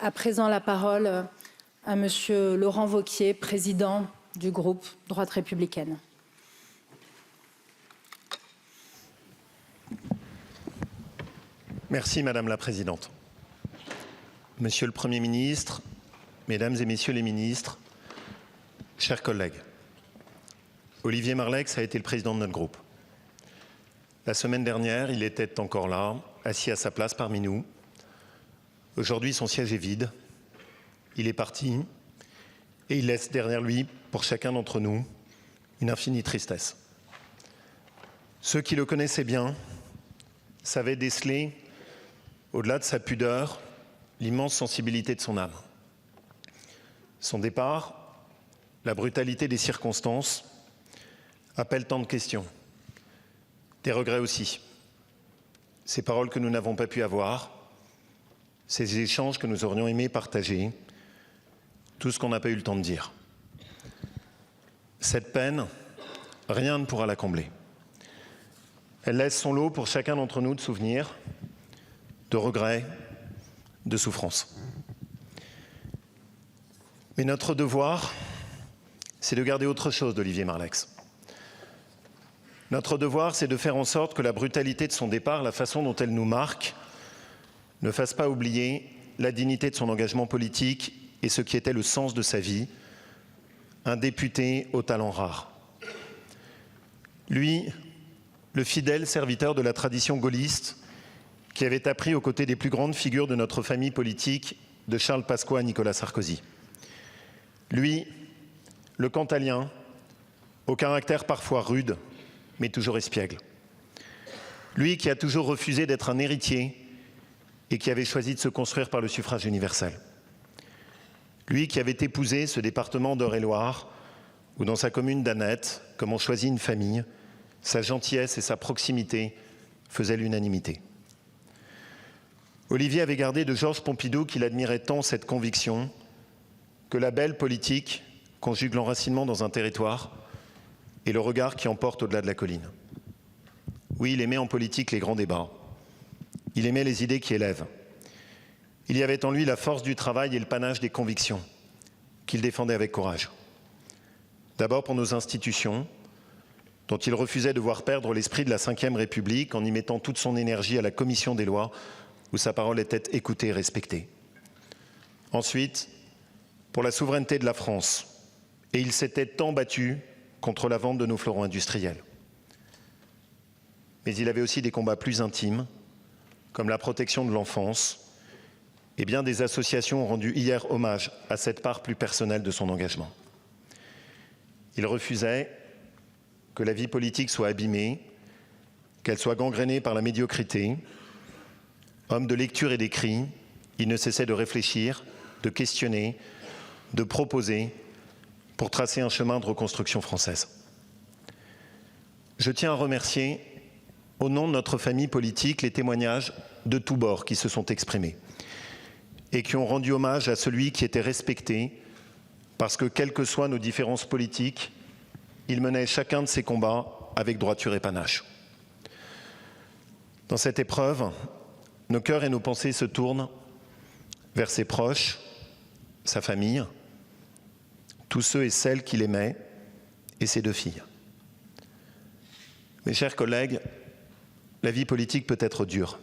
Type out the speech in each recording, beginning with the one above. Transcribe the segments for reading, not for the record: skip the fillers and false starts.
À présent la parole à Monsieur Laurent Wauquiez, président du groupe Droite républicaine. Merci Madame la Présidente. Monsieur le Premier ministre, Mesdames et Messieurs les ministres, chers collègues, Olivier Marleix a été le président de notre groupe. La semaine dernière, il était encore là, assis à sa place parmi nous. Aujourd'hui, son siège est vide. Il est parti et il laisse derrière lui, pour chacun d'entre nous, une infinie tristesse. Ceux qui le connaissaient bien savaient déceler, au-delà de sa pudeur, l'immense sensibilité de son âme. Son départ, la brutalité des circonstances, appellent tant de questions, des regrets aussi. Ces paroles que nous n'avons pas pu avoir, ces échanges que nous aurions aimé partager, tout ce qu'on n'a pas eu le temps de dire. Cette peine, rien ne pourra la combler. Elle laisse son lot pour chacun d'entre nous de souvenirs, de regrets, de souffrances. Mais notre devoir, c'est de garder autre chose d'Olivier Marleix. Notre devoir, c'est de faire en sorte que la brutalité de son départ, la façon dont elle nous marque, ne fasse pas oublier la dignité de son engagement politique et ce qui était le sens de sa vie, un député au talent rare. Lui, le fidèle serviteur de la tradition gaulliste, qui avait appris aux côtés des plus grandes figures de notre famille politique, de Charles Pasqua à Nicolas Sarkozy. Lui, le cantalien, au caractère parfois rude, mais toujours espiègle. Lui qui a toujours refusé d'être un héritier et qui avait choisi de se construire par le suffrage universel. Lui qui avait épousé ce département d'Eure-et-Loir, où dans sa commune d'Annette, comme on choisit une famille, sa gentillesse et sa proximité faisaient l'unanimité. Olivier avait gardé de Georges Pompidou qu'il admirait tant cette conviction que la belle politique conjugue l'enracinement dans un territoire et le regard qui emporte au-delà de la colline. Oui, il aimait en politique les grands débats. Il aimait les idées qui élèvent. Il y avait en lui la force du travail et le panache des convictions qu'il défendait avec courage. D'abord pour nos institutions, dont il refusait de voir perdre l'esprit de la Ve République en y mettant toute son énergie à la commission des lois, où sa parole était écoutée et respectée. Ensuite, pour la souveraineté de la France, et il s'était tant battu contre la vente de nos fleurons industriels. Mais il avait aussi des combats plus intimes, comme la protection de l'enfance, et bien des associations ont rendu hier hommage à cette part plus personnelle de son engagement. Il refusait que la vie politique soit abîmée, qu'elle soit gangrénée par la médiocrité. Homme de lecture et d'écrit, il ne cessait de réfléchir, de questionner, de proposer pour tracer un chemin de reconstruction française. Je tiens à remercier, au nom de notre famille politique, les témoignages de tous bords qui se sont exprimés et qui ont rendu hommage à celui qui était respecté parce que, quelles que soient nos différences politiques, il menait chacun de ses combats avec droiture et panache. Dans cette épreuve, nos cœurs et nos pensées se tournent vers ses proches, sa famille, tous ceux et celles qu'il aimait et ses 2 filles. Mes chers collègues, la vie politique peut être dure.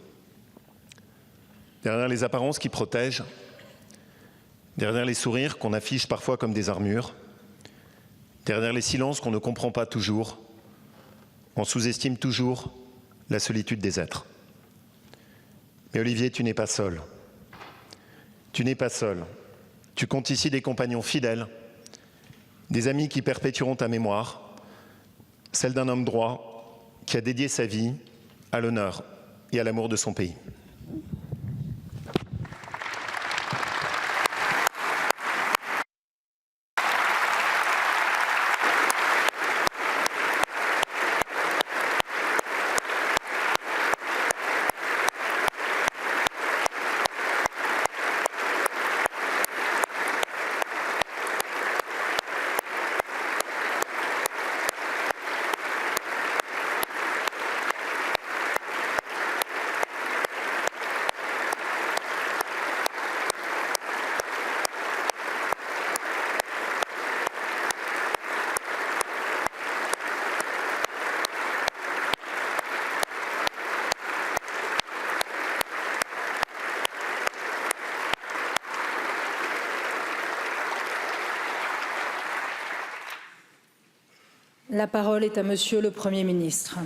Derrière les apparences qui protègent, derrière les sourires qu'on affiche parfois comme des armures, derrière les silences qu'on ne comprend pas toujours, on sous-estime toujours la solitude des êtres. Mais Olivier, tu n'es pas seul. Tu n'es pas seul. Tu comptes ici des compagnons fidèles, des amis qui perpétueront ta mémoire, celle d'un homme droit qui a dédié sa vie à l'honneur et à l'amour de son pays. La parole est à Monsieur le Premier ministre.